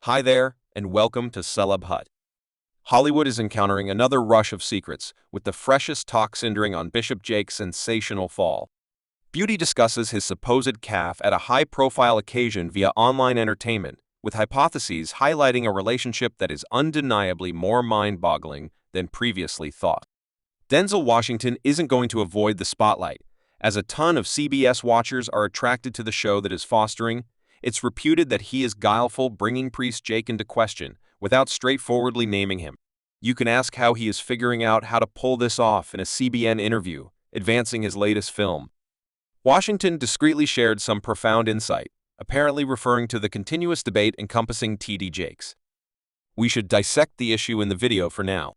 Hi there, and welcome to Celeb Hut. Hollywood is encountering another rush of secrets, with the freshest talk centering on Bishop Jake's sensational fall. Beauty discusses his supposed calf at a high-profile occasion via online entertainment, with hypotheses highlighting a relationship that is undeniably more mind-boggling than previously thought. Denzel Washington isn't going to avoid the spotlight, as a ton of CBS watchers are attracted to the show that is fostering. It's reputed that he is guileful, bringing priest Jake into question, without straightforwardly naming him. You can ask how he is figuring out how to pull this off in a CBN interview, advancing his latest film. Washington discreetly shared some profound insight, apparently referring to the continuous debate encompassing TD Jakes. We should dissect the issue in the video for now.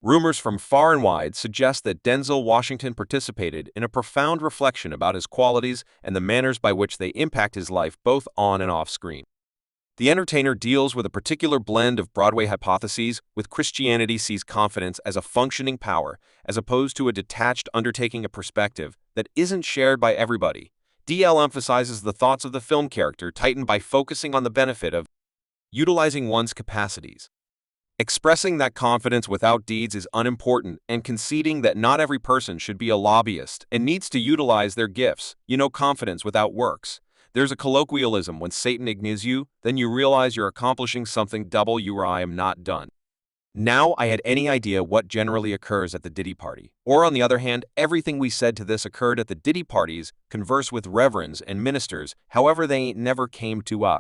Rumors from far and wide suggest that Denzel Washington participated in a profound reflection about his qualities and the manners by which they impact his life both on and off screen. The entertainer deals with a particular blend of Broadway hypotheses, with Christianity sees confidence as a functioning power, as opposed to a detached undertaking a perspective that isn't shared by everybody. DL emphasizes the thoughts of the film character Titan by focusing on the benefit of utilizing one's capacities. Expressing that confidence without deeds is unimportant, and conceding that not every person should be a lobbyist and needs to utilize their gifts. Confidence without works. There's a colloquialism: when Satan ignites you, then you realize you're accomplishing something double you or I am not done. Now I had any idea what generally occurs at the Diddy party. Or on the other hand, everything we said to this occurred at the Diddy parties, converse with reverends and ministers, however they ain't never came to us.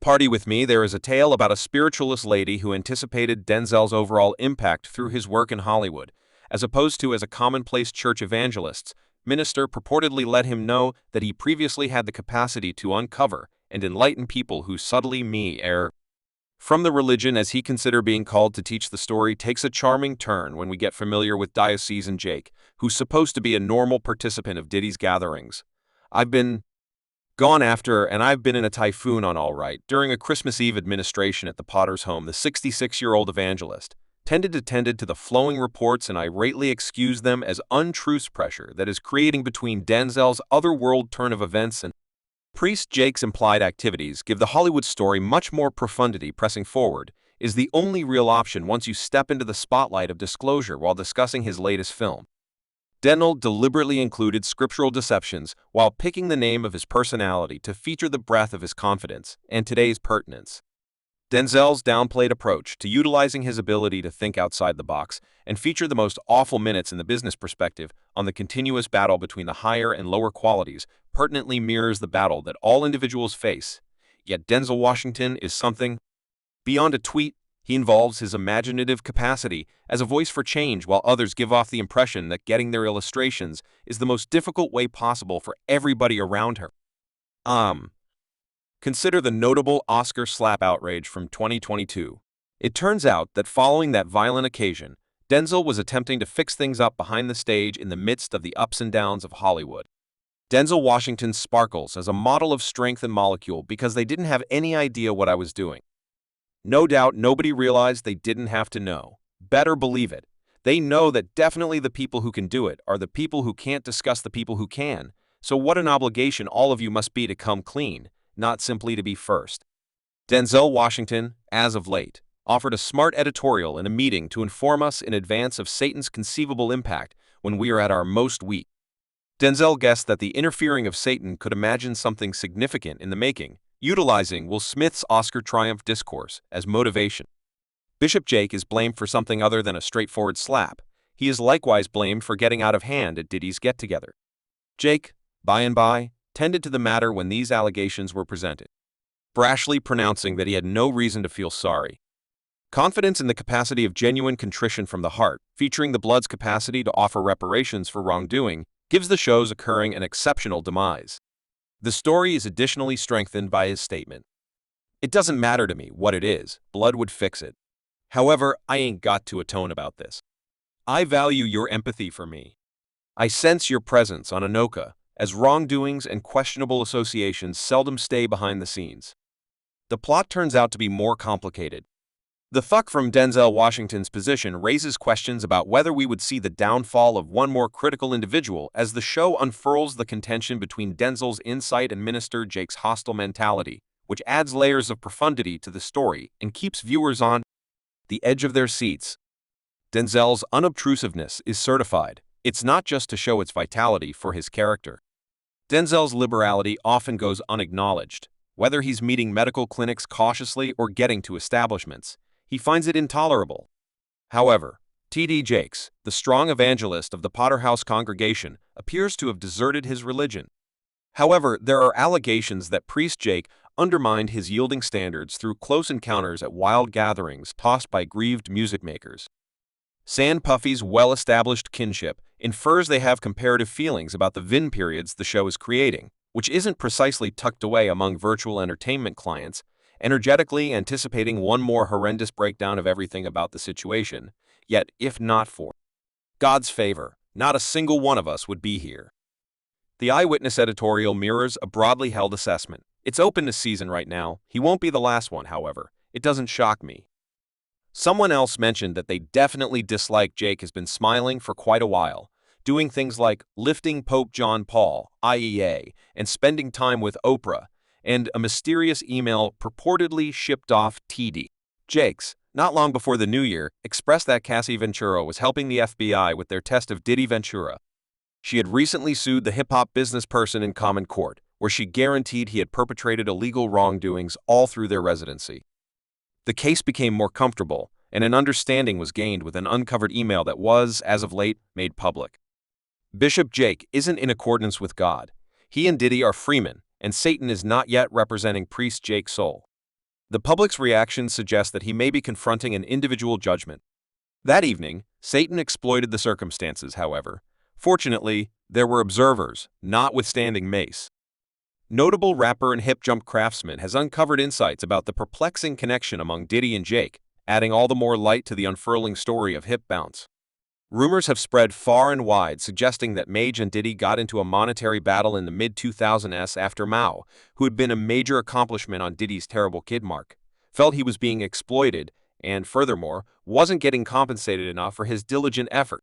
Party with me. There is a tale about a spiritualist lady who anticipated Denzel's overall impact through his work in Hollywood, as opposed to as a commonplace church evangelist. Minister purportedly let him know that he previously had the capacity to uncover and enlighten people who subtly err from the religion, as he considered being called to teach. The story takes a charming turn when we get familiar with Diocesan Jake, who's supposed to be a normal participant of Diddy's gatherings. I've been gone after, and I've been in a typhoon on all right. During a Christmas Eve administration at the Potter's home, the 66-year-old evangelist tended to the flowing reports and irately excused them as untruths pressure that is creating between Denzel's otherworld turn of events and priest Jake's implied activities give the Hollywood story much more profundity. Pressing forward is the only real option once you step into the spotlight of disclosure while discussing his latest film. Denzel deliberately included scriptural deceptions while picking the name of his personality to feature the breadth of his confidence and today's pertinence. Denzel's downplayed approach to utilizing his ability to think outside the box and feature the most awful minutes in the business perspective on the continuous battle between the higher and lower qualities pertinently mirrors the battle that all individuals face. Yet Denzel Washington is something beyond a tweet. He involves his imaginative capacity as a voice for change, while others give off the impression that getting their illustrations is the most difficult way possible for everybody around her. Consider the notable Oscar slap outrage from 2022. It turns out that following that violent occasion, Denzel was attempting to fix things up behind the stage in the midst of the ups and downs of Hollywood. Denzel Washington sparkles as a model of strength and molecule because they didn't have any idea what I was doing. No doubt nobody realized they didn't have to know. Better believe it. They know that definitely the people who can do it are the people who can't discuss the people who can. So what an obligation all of you must be to come clean, not simply to be first. Denzel Washington, as of late, offered a smart editorial in a meeting to inform us in advance of Satan's conceivable impact when we are at our most weak. Denzel guessed that the interfering of Satan could imagine something significant in the making, utilizing Will Smith's Oscar triumph discourse as motivation. Bishop Jake is blamed for something other than a straightforward slap. He is likewise blamed for getting out of hand at Diddy's get-together. Jake, by and by, tended to the matter when these allegations were presented, brashly pronouncing that he had no reason to feel sorry. Confidence in the capacity of genuine contrition from the heart, featuring the blood's capacity to offer reparations for wrongdoing, gives the show's occurring an exceptional demise. The story is additionally strengthened by his statement: "It doesn't matter to me what it is, blood would fix it. However, I ain't got to atone about this. I value your empathy for me. I sense your presence on Anoka, as wrongdoings and questionable associations seldom stay behind the scenes." The plot turns out to be more complicated. The fuck from Denzel Washington's position raises questions about whether we would see the downfall of one more critical individual as the show unfurls the contention between Denzel's insight and Minister Jake's hostile mentality, which adds layers of profundity to the story and keeps viewers on the edge of their seats. Denzel's unobtrusiveness is certified. It's not just to show its vitality for his character. Denzel's liberality often goes unacknowledged. Whether he's meeting medical clinics cautiously or getting to establishments, he finds it intolerable. However, TD Jakes, the strong evangelist of the Potterhouse congregation, appears to have deserted his religion. However, there are allegations that Priest Jake undermined his yielding standards through close encounters at wild gatherings tossed by grieved music makers. Sand Puffy's well-established kinship infers they have comparative feelings about the VIN periods the show is creating, which isn't precisely tucked away among virtual entertainment clients, energetically anticipating one more horrendous breakdown of everything about the situation. Yet, if not for God's favor, not a single one of us would be here. The Eyewitness editorial mirrors a broadly held assessment. It's open this season right now. He won't be the last one, however. It doesn't shock me. Someone else mentioned that they definitely dislike Jake has been smiling for quite a while, doing things like lifting Pope John Paul, IEA, and spending time with Oprah, and a mysterious email purportedly shipped off TD Jakes, not long before the new year, expressed that Cassie Ventura was helping the FBI with their test of Diddy Ventura. She had recently sued the hip-hop business person in common court, where she guaranteed he had perpetrated illegal wrongdoings all through their residency. The case became more comfortable, and an understanding was gained with an uncovered email that was, as of late, made public. Bishop Jake isn't in accordance with God. He and Diddy are freemen, and Satan is not yet representing Priest Jake's soul. The public's reaction suggests that he may be confronting an individual judgment. That evening, Satan exploited the circumstances, however. Fortunately, there were observers, notwithstanding Mace. Notable rapper and hip jump craftsman has uncovered insights about the perplexing connection among Diddy and Jake, adding all the more light to the unfurling story of hip bounce. Rumors have spread far and wide suggesting that Mage and Diddy got into a monetary battle in the mid-2000s after Mao, who had been a major accomplishment on Diddy's Terrible Kid mark, felt he was being exploited and, furthermore, wasn't getting compensated enough for his diligent effort.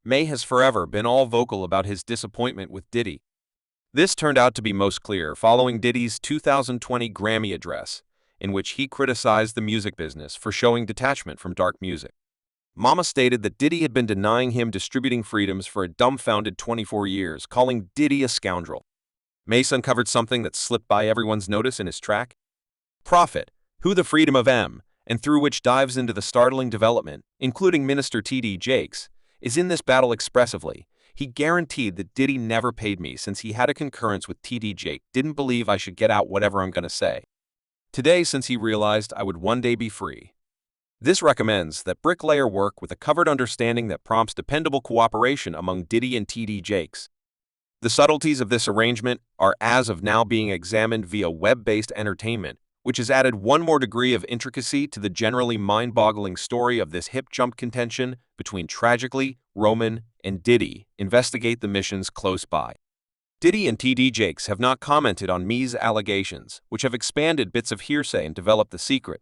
May has forever been all vocal about his disappointment with Diddy. This turned out to be most clear following Diddy's 2020 Grammy address, in which he criticized the music business for showing detachment from dark music. Mama stated that Diddy had been denying him distributing freedoms for a dumbfounded 24 years, calling Diddy a scoundrel. Mace uncovered something that slipped by everyone's notice in his track. Prophet, Who the Freedom of M, and through which dives into the startling development, including Minister TD Jakes, is in this battle expressively. He guaranteed that Diddy never paid me since he had a concurrence with TD Jake, didn't believe I should get out whatever I'm gonna say. Today, since he realized I would one day be free. This recommends that bricklayer work with a covered understanding that prompts dependable cooperation among Diddy and TD Jakes. The subtleties of this arrangement are as of now being examined via web-based entertainment, which has added one more degree of intricacy to the generally mind-boggling story of this hip-jump contention between tragically Roman and Diddy. Investigate the missions close by. Diddy and TD Jakes have not commented on Me's allegations, which have expanded bits of hearsay and developed the secret.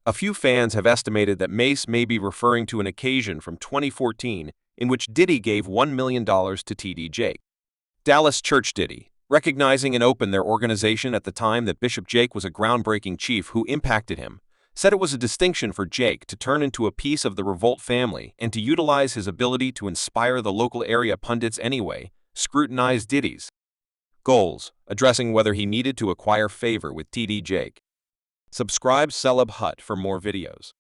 A few fans have estimated that Mace may be referring to an occasion from 2014 in which Diddy gave $1 million to TD Jake. Dallas Church Diddy, recognizing and opened their organization at the time that Bishop Jake was a groundbreaking chief who impacted him, said it was a distinction for Jake to turn into a piece of the Revolt family and to utilize his ability to inspire the local area pundits anyway, scrutinized Diddy's goals, addressing whether he needed to acquire favor with TD Jake. Subscribe Celeb Hut for more videos.